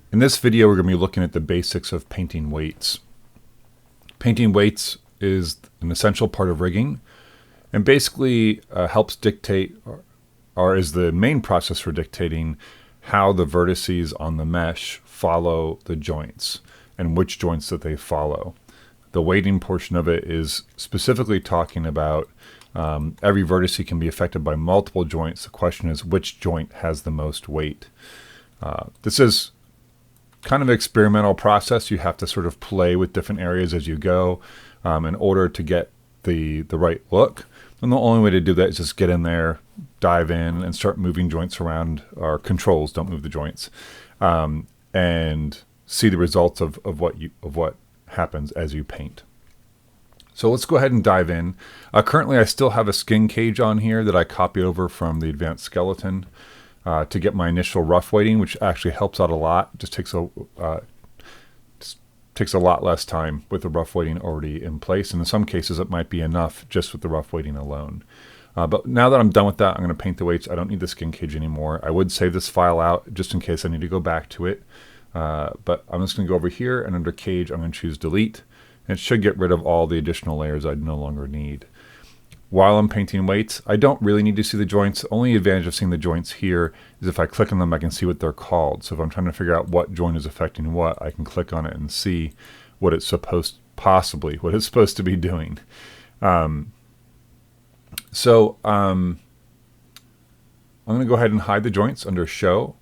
In this video, we're going to be looking at the basics of painting weights. Painting weights is an essential part of rigging and basically helps dictate or is the main process for dictating how the vertices on the mesh follow the joints and which joints that they follow. The weighting portion of it is specifically talking about every vertice can be affected by multiple joints. The question is which joint has the most weight. This is kind of an experimental process. You have to sort of play with different areas as you go in order to get the right look. And the only way to do that is just get in there, dive in, and start moving joints around, or controls, don't move the joints, and see the results of what happens as you paint. So let's go ahead and dive in. Currently, I still have a skin cage on here that I copied over from the Advanced Skeleton to get my initial rough weighting, which actually helps out a lot. It just takes a lot less time with the rough weighting already in place. And in some cases, it might be enough just with the rough weighting alone. But now that I'm done with that, I'm going to paint the weights. I don't need the skin cage anymore. I would save this file out just in case I need to go back to it. But I'm just going to go over here, and under cage, I'm going to choose delete. And it should get rid of all the additional layers I no longer need. While I'm painting weights, I don't really need to see the joints. The only advantage of seeing the joints here is if I click on them, I can see what they're called. So if I'm trying to figure out what joint is affecting what, I can click on it and see what it's supposed to be doing. I'm going to go ahead and hide the joints under Show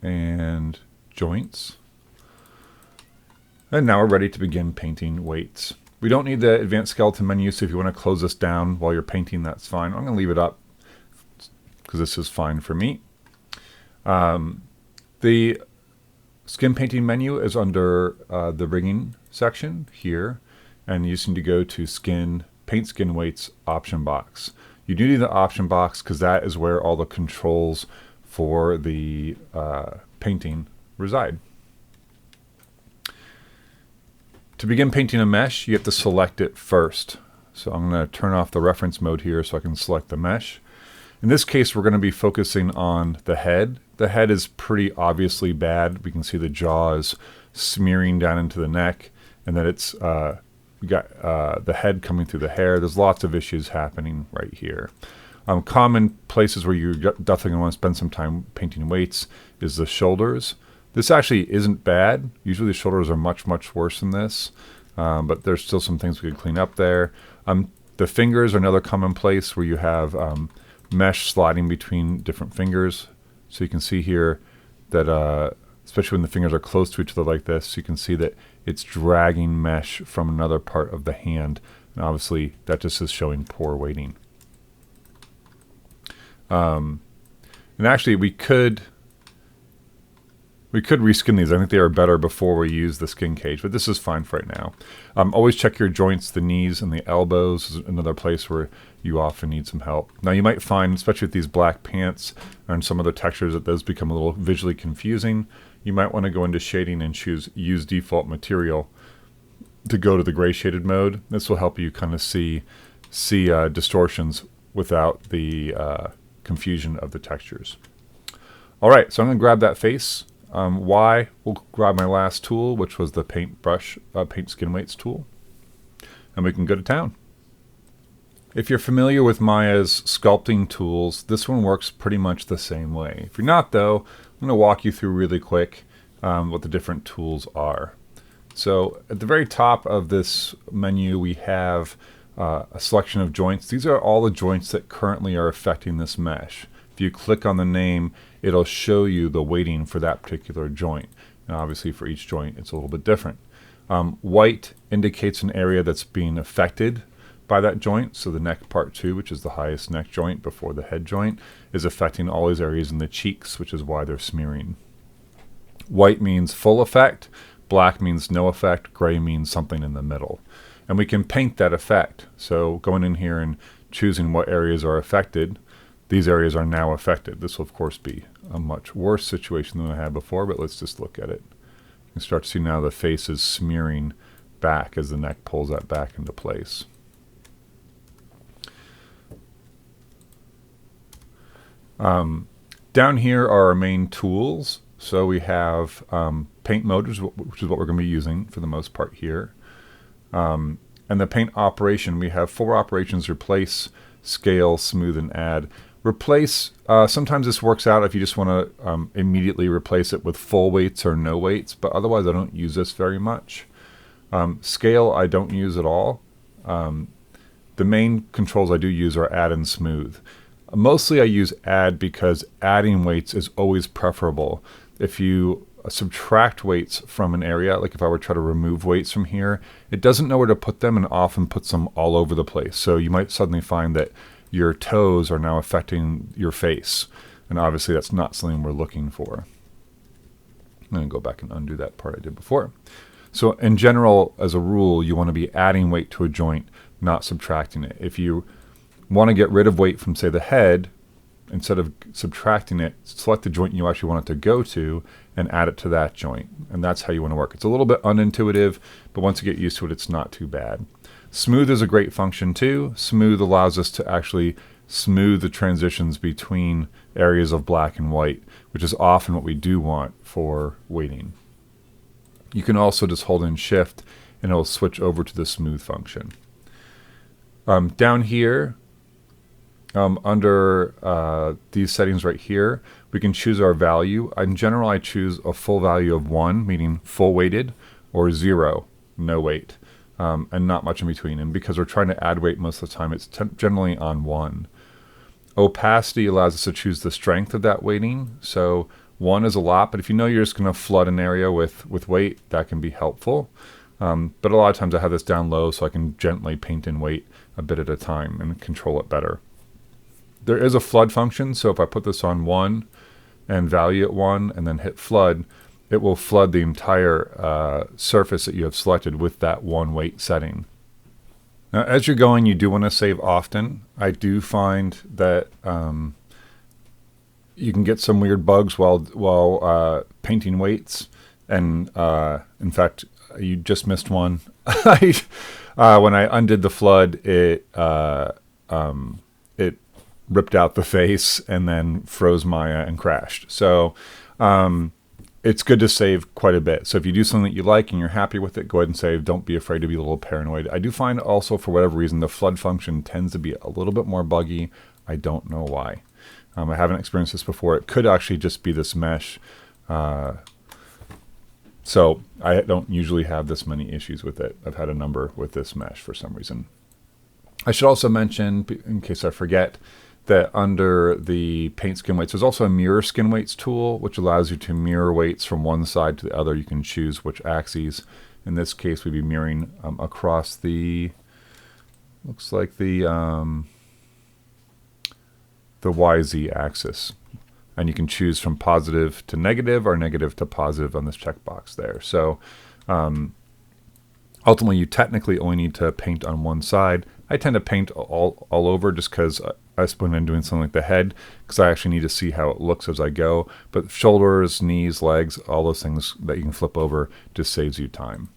and Joints. And now we're ready to begin painting weights. We don't need the Advanced Skeleton menu, so if you want to close this down while you're painting, that's fine. I'm going to leave it up because this is fine for me. The skin painting menu is under the rigging section here, and you just need to go to Skin, Paint Skin Weights option box. You do need the option box because that is where all the controls for the painting reside. To begin painting a mesh, you have to select it first. So I'm going to turn off the reference mode here so I can select the mesh. In this case, we're going to be focusing on the head. The head is pretty obviously bad. We can see the jaw is smearing down into the neck, and that it's we got the head coming through the hair. There's lots of issues happening right here. Common places where you're definitely going to want to spend some time painting weights is the shoulders. This actually isn't bad. Usually the shoulders are much, much worse than this, but there's still some things we could clean up there. The fingers are another common place where you have mesh sliding between different fingers. So you can see here that, especially when the fingers are close to each other like this, you can see that it's dragging mesh from another part of the hand. And obviously that just is showing poor weighting. And actually we could reskin these. I think they are better before we use the skin cage, but this is fine for right now. Always check your joints. The knees and the elbows is another place where you often need some help. Now you might find, especially with these black pants and some other textures, that those become a little visually confusing. You might want to go into shading and choose use default material to go to the gray shaded mode. This will help you kind of see distortions without the confusion of the textures. All right, so I'm going to grab that face. We'll grab my last tool, which was the paint skin weights tool, and we can go to town. If you're familiar with Maya's sculpting tools, this one works pretty much the same way. If you're not, though, I'm going to walk you through really quick what the different tools are. So at the very top of this menu, we have a selection of joints. These are all the joints that currently are affecting this mesh. If you click on the name, it'll show you the weighting for that particular joint. And obviously for each joint, it's a little bit different. White indicates an area that's being affected by that joint. So the neck part 2, which is the highest neck joint before the head joint, is affecting all these areas in the cheeks, which is why they're smearing. White means full effect. Black means no effect. Gray means something in the middle. And we can paint that effect. So going in here and choosing what areas are affected, these areas are now affected. This will, of course, be a much worse situation than I had before, but let's just look at it. You can start to see now the face is smearing back as the neck pulls that back into place. Down here are our main tools. So we have paint mode, which is what we're going to be using for the most part here. And the paint operation, we have 4 operations: replace, scale, smooth, and add. Replace, sometimes this works out if you just want to immediately replace it with full weights or no weights, but otherwise I don't use this very much. Scale I don't use at all. The main controls I do use are add and smooth. Mostly I use add because adding weights is always preferable. If you subtract weights from an area, like if I were to try to remove weights from here, it doesn't know where to put them and often puts them all over the place. So you might suddenly find that your toes are now affecting your face. And obviously that's not something we're looking for. I'm going to go back and undo that part I did before. So in general, as a rule, you want to be adding weight to a joint, not subtracting it. If you want to get rid of weight from, say, the head, instead of subtracting it, select the joint you actually want it to go to and add it to that joint. And that's how you want to work. It's a little bit unintuitive, but once you get used to it, it's not too bad. Smooth is a great function too. Smooth allows us to actually smooth the transitions between areas of black and white, which is often what we do want for weighting. You can also just hold in shift and it'll switch over to the smooth function. Down here, under these settings right here, we can choose our value. In general, I choose a full value of 1, meaning full weighted, or 0, no weight, and not much in between. And because we're trying to add weight most of the time, it's generally on 1. Opacity allows us to choose the strength of that weighting. So 1 is a lot, but if you know you're just going to flood an area with weight, that can be helpful. But a lot of times I have this down low so I can gently paint in weight a bit at a time and control it better. There is a flood function, so if I put this on 1 and value at 1 and then hit flood, it will flood the entire surface that you have selected with that 1 weight setting. Now, as you're going, you do want to save often. I do find that you can get some weird bugs while painting weights, and in fact, you just missed one. When I undid the flood, it ripped out the face and then froze Maya and crashed. So it's good to save quite a bit. So if you do something that you like and you're happy with it, go ahead and save. Don't be afraid to be a little paranoid. I do find also, for whatever reason, the flood function tends to be a little bit more buggy. I don't know why. I haven't experienced this before. It could actually just be this mesh. So I don't usually have this many issues with it. I've had a number with this mesh for some reason. I should also mention, in case I forget, that under the paint skin weights, there's also a mirror skin weights tool, which allows you to mirror weights from one side to the other. You can choose which axes. In this case, we'd be mirroring across the, looks like the YZ axis. And you can choose from positive to negative or negative to positive on this checkbox there. So ultimately, you technically only need to paint on one side. I tend to paint all over just because when I'm doing something like the head, because I actually need to see how it looks as I go. But shoulders, knees, legs, all those things that you can flip over just saves you time.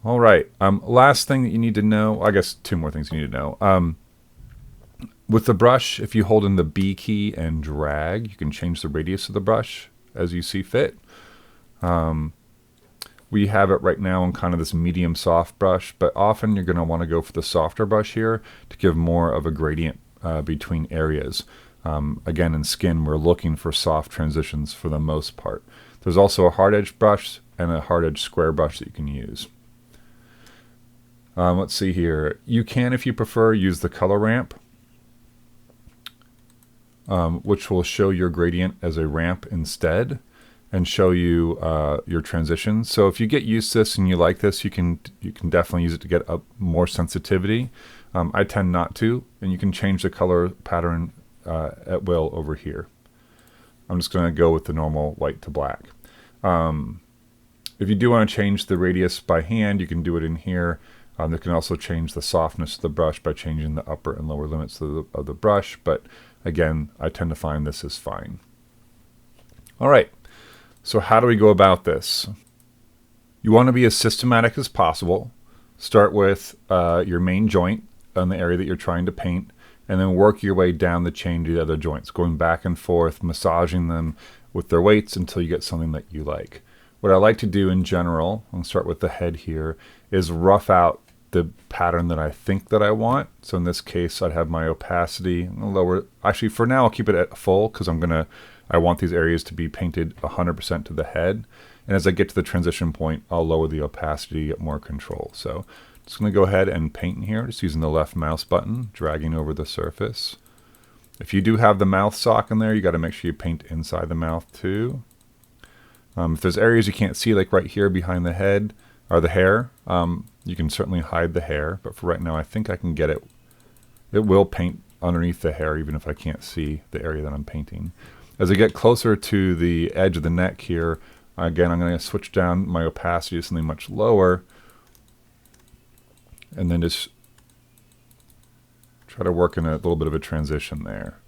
All right. Last thing that you need to know, I guess 2 more things you need to know. With the brush, if you hold in the B key and drag, you can change the radius of the brush as you see fit. We have it right now in kind of this medium soft brush, but often you're going to want to go for the softer brush here to give more of a gradient between areas. Again, in skin, we're looking for soft transitions for the most part. There's also a hard edge brush and a hard edge square brush that you can use. Let's see here. You can, if you prefer, use the color ramp, which will show your gradient as a ramp instead and show you your transitions. So if you get used to this and you like this, you can definitely use it to get up more sensitivity. I tend not to, and you can change the color pattern at will over here. I'm just going to go with the normal white to black. If you do want to change the radius by hand, you can do it in here. You can also change the softness of the brush by changing the upper and lower limits of the brush, but again, I tend to find this is fine. All right, so how do we go about this? You want to be as systematic as possible. Start with your main joint on the area that you're trying to paint, and then work your way down the chain to the other joints, going back and forth, massaging them, with their weights until you get something that you like. What I like to do in general, I'll start with the head here, is rough out the pattern that I think that I want. So in this case, I'd have my opacity lower. Actually, for now, I'll keep it at full because I want these areas to be painted 100% to the head. And as I get to the transition point, I'll lower the opacity to get more control. So just going to go ahead and paint in here, just using the left mouse button, dragging over the surface. If you do have the mouth sock in there, you got to make sure you paint inside the mouth too. If there's areas you can't see, like right here behind the head or the hair, you can certainly hide the hair. But for right now, I think I can get it. It will paint underneath the hair, even if I can't see the area that I'm painting. As I get closer to the edge of the neck here, again, I'm going to switch down my opacity to something much lower. And then just try to work in a little bit of a transition there.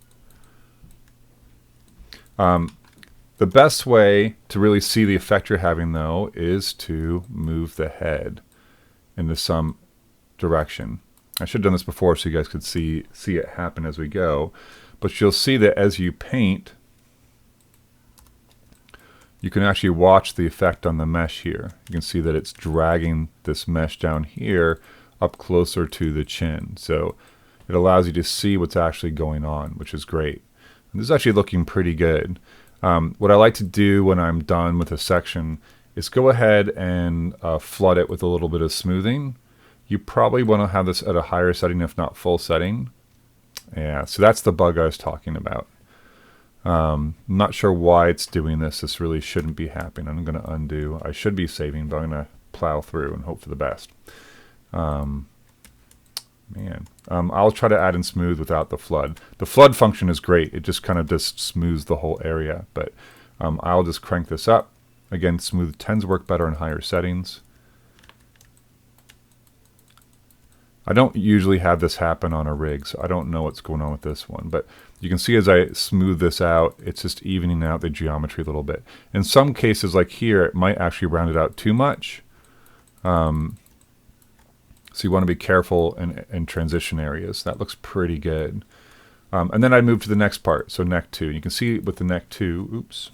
The best way to really see the effect you're having, though, is to move the head into some direction. I should have done this before so you guys could see it happen as we go. But you'll see that as you paint, you can actually watch the effect on the mesh here. You can see that it's dragging this mesh down here up closer to the chin. So it allows you to see what's actually going on, which is great. And this is actually looking pretty good. What I like to do when I'm done with a section is go ahead and flood it with a little bit of smoothing. You probably want to have this at a higher setting, if not full setting. Yeah, so that's the bug I was talking about. I'm not sure why it's doing this. This really shouldn't be happening. I'm going to undo. I should be saving, but I'm going to plow through and hope for the best. I'll try to add in smooth without the flood. The flood function is great. It just kind of just smooths the whole area. But I'll just crank this up. Again, smooth tends to work better in higher settings. I don't usually have this happen on a rig, so I don't know what's going on with this one. But you can see as I smooth this out, it's just evening out the geometry a little bit. In some cases, like here, it might actually round it out too much. So you want to be careful in transition areas. That looks pretty good. And then I move to the next part, so neck 2. You can see with the neck 2, oops.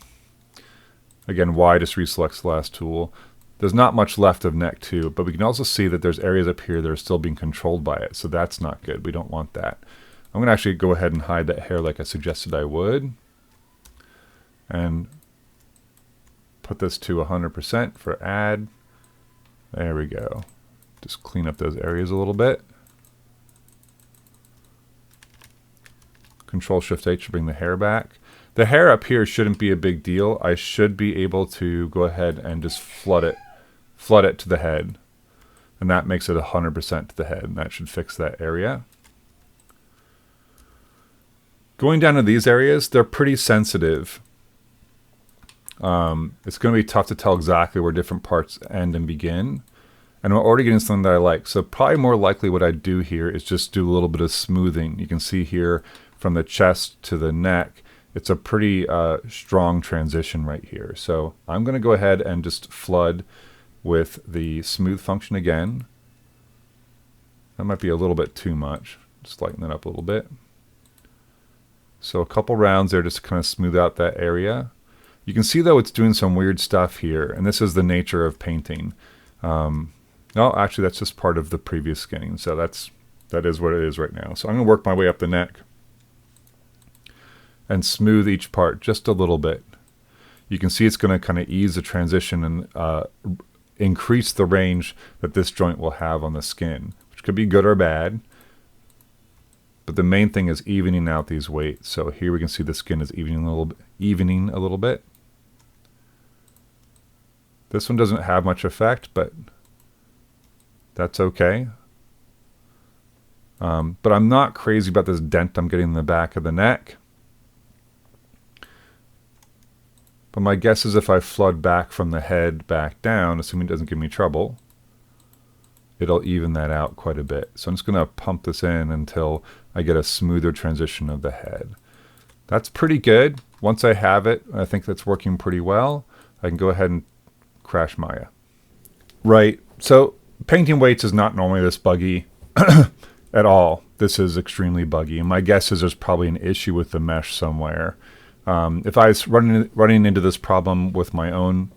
Again, Y just reselects the last tool. There's not much left of neck 2, but we can also see that there's areas up here that are still being controlled by it, so that's not good. We don't want that. I'm going to actually go ahead and hide that hair like I suggested I would. And put this to 100% for add. There we go. Just clean up those areas a little bit. Control-Shift-H to bring the hair back. The hair up here shouldn't be a big deal. I should be able to go ahead and just flood it to the head. And that makes it 100% to the head, and that should fix that area. Going down to these areas, they're pretty sensitive. It's going to be tough to tell exactly where different parts end and begin. And I'm already getting something that I like. So probably more likely what I'd do here is just do a little bit of smoothing. You can see here from the chest to the neck, it's a pretty strong transition right here. So I'm going to go ahead and just flood with the smooth function again. That might be a little bit too much. Just lighten that up a little bit. So a couple rounds there just to kind of smooth out that area. You can see though it's doing some weird stuff here, and this is the nature of painting. No, actually that's just part of the previous skinning, so that is what it is right now. So I'm going to work my way up the neck and smooth each part just a little bit. You can see it's going to kind of ease the transition and increase the range that this joint will have on the skin, which could be good or bad. But the main thing is evening out these weights. So here we can see the skin is evening a little bit. This one doesn't have much effect, but that's okay. But I'm not crazy about this dent I'm getting in the back of the neck. But my guess is if I flood back from the head back down, assuming it doesn't give me trouble, it'll even that out quite a bit. So I'm just going to pump this in until I get a smoother transition of the head. That's pretty good. Once I have it, I think that's working pretty well. I can go ahead and crash Maya. Right, so painting weights is not normally this buggy at all. This is extremely buggy, and my guess is there's probably an issue with the mesh somewhere. If I was running into this problem with my own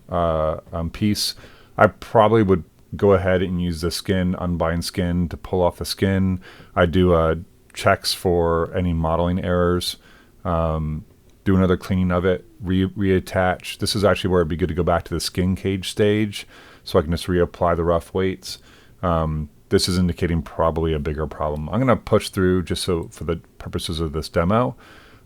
piece, I probably would go ahead and use the skin, unbind skin to pull off the skin. I do checks for any modeling errors, do another cleaning of it, reattach. This is actually where it'd be good to go back to the skin cage stage so I can just reapply the rough weights. This is indicating probably a bigger problem. I'm going to push through just so for the purposes of this demo,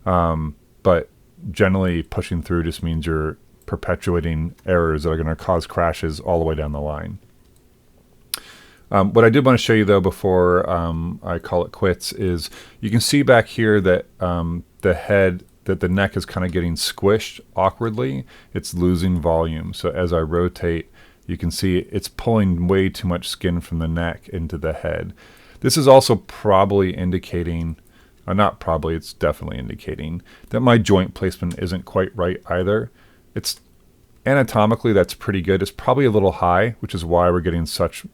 but generally pushing through just means you're perpetuating errors that are going to cause crashes all the way down the line. What I did want to show you though before I call it quits is you can see back here that the neck is kind of getting squished awkwardly. It's losing volume. So as I rotate, you can see it's pulling way too much skin from the neck into the head. This is also probably indicating, not probably, it's definitely indicating that my joint placement isn't quite right either. It's anatomically, that's pretty good. It's probably a little high, which is why we're getting such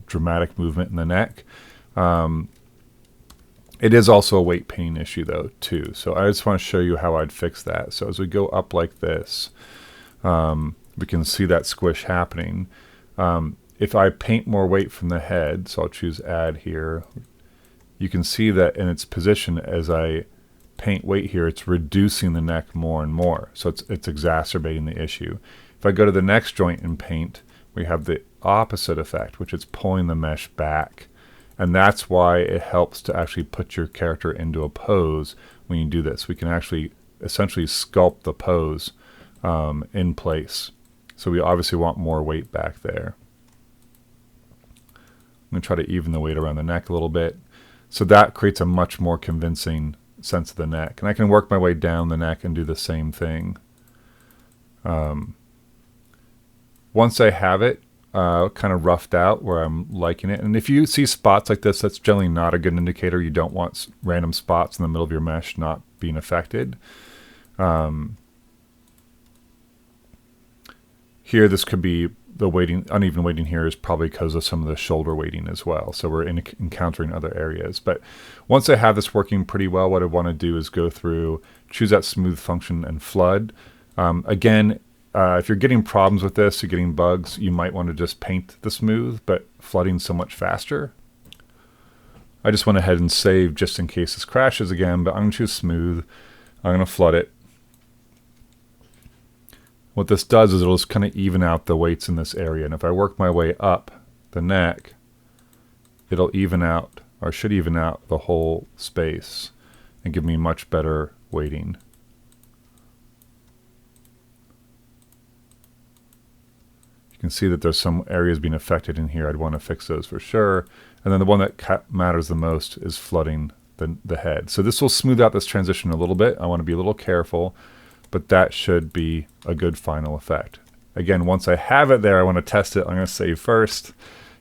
dramatic movement in the neck. It is also a weight pain issue though too. So I just want to show you how I'd fix that. So as we go up like this, we can see that squish happening. If I paint more weight from the head, so I'll choose add here, you can see that in its position as I paint weight here, it's reducing the neck more and more. So it's exacerbating the issue. If I go to the next joint and paint, we have the opposite effect, which is pulling the mesh back. And that's why it helps to actually put your character into a pose when you do this. We can actually essentially sculpt the pose in place. So we obviously want more weight back there. I'm going to try to even the weight around the neck a little bit. So that creates a much more convincing sense of the neck. And I can work my way down the neck and do the same thing. Once I have it kind of roughed out where I'm liking it, and if you see spots like this, that's generally not a good indicator. You don't want random spots in the middle of your mesh not being affected. Here, this could be the weighting, uneven weighting here is probably because of some of the shoulder weighting as well. So we're encountering other areas. But once I have this working pretty well, what I want to do is go through, choose that smooth function and flood. Again, if you're getting problems with this, you're getting bugs, you might want to just paint the smooth, but flooding so much faster. I just went ahead and saved just in case this crashes again, but I'm going to choose smooth. I'm going to flood it. What this does is it'll just kind of even out the weights in this area. And if I work my way up the neck, it'll even out, or should even out the whole space and give me much better weighting. You can see that there's some areas being affected in here. I'd want to fix those for sure. And then the one that matters the most is flooding the head. So this will smooth out this transition a little bit. I want to be a little careful, but that should be a good final effect. Again, once I have it there, I want to test it. I'm going to save first,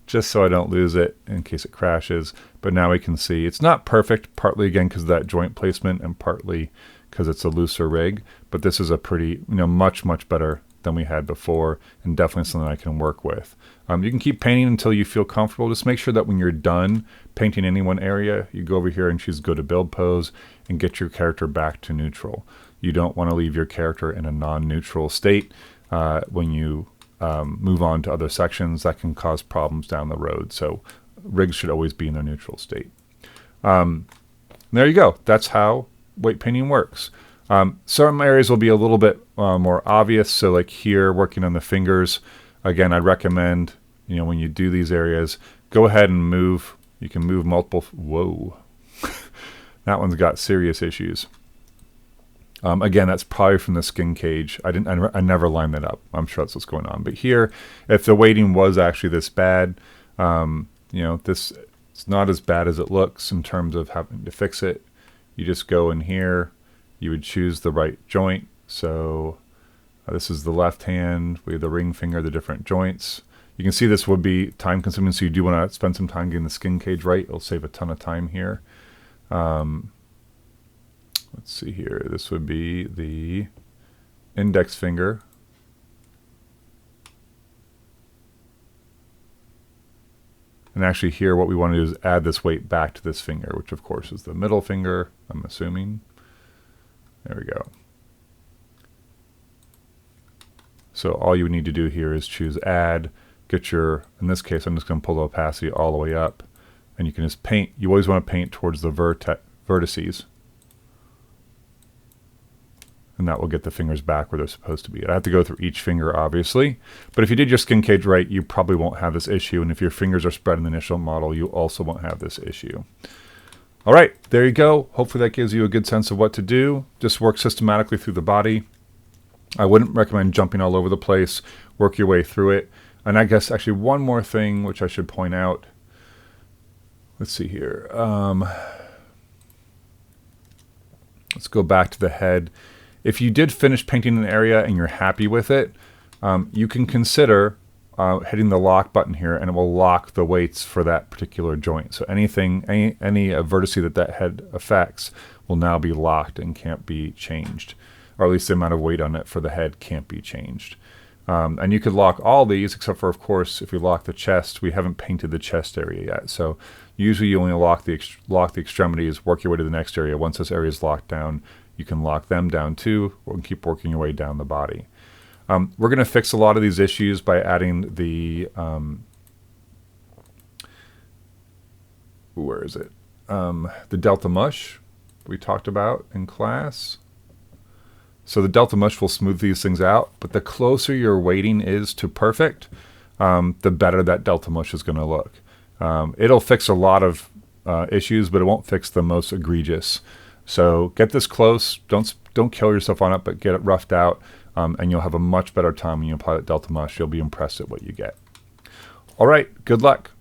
just so I don't lose it in case it crashes. But now we can see it's not perfect, partly again because of that joint placement and partly because it's a looser rig. But this is a pretty, much, much better than we had before, and definitely something I can work with. You can keep painting until you feel comfortable. Just make sure that when you're done painting any one area, you go over here and choose go to build pose and get your character back to neutral. You don't want to leave your character in a non-neutral state when you move on to other sections. That can cause problems down the road. So rigs should always be in their neutral state. There you go. That's how weight painting works. Some areas will be a little bit more obvious. So like here, working on the fingers, again, I'd recommend, when you do these areas, go ahead and move. You can move multiple. Whoa. That one's got serious issues. Again, that's probably from the skin cage. I never lined that up. I'm sure that's what's going on. But here, if the weighting was actually this bad, this it's not as bad as it looks in terms of having to fix it. You just go in here. You would choose the right joint. So this is the left hand. We have the ring finger, the different joints. You can see this would be time consuming, so you do want to spend some time getting the skin cage right. It'll save a ton of time here. Let's see here. This would be the index finger. And actually here what we want to do is add this weight back to this finger, which of course is the middle finger, I'm assuming. There we go. So all you need to do here is choose add, get your, in this case, I'm just going to pull the opacity all the way up, and you can just paint. You always want to paint towards the vertices, and that will get the fingers back where they're supposed to be. I have to go through each finger, obviously, but if you did your skin cage right, you probably won't have this issue, and if your fingers are spread in the initial model, you also won't have this issue. All right, there you go. Hopefully that gives you a good sense of what to do. Just work systematically through the body. I wouldn't recommend jumping all over the place. Work your way through it. And I guess actually one more thing which I should point out. Let's see here. Let's go back to the head. If you did finish painting an area and you're happy with it, you can consider hitting the lock button here, and it will lock the weights for that particular joint. So anything, any vertice that head affects will now be locked and can't be changed, or at least the amount of weight on it for the head can't be changed. And you could lock all these, except for, of course, if you lock the chest. We haven't painted the chest area yet, so usually you only lock the extremities, work your way to the next area. Once this area is locked down, you can lock them down too, or keep working your way down the body. We're going to fix a lot of these issues by adding the, where is it? The Delta Mush we talked about in class. So the Delta Mush will smooth these things out, but the closer your weighting is to perfect, the better that Delta Mush is going to look. It'll fix a lot of issues, but it won't fix the most egregious. So get this close. Don't kill yourself on it, but get it roughed out, and you'll have a much better time when you apply that Delta Mush. You'll be impressed at what you get. All right, good luck.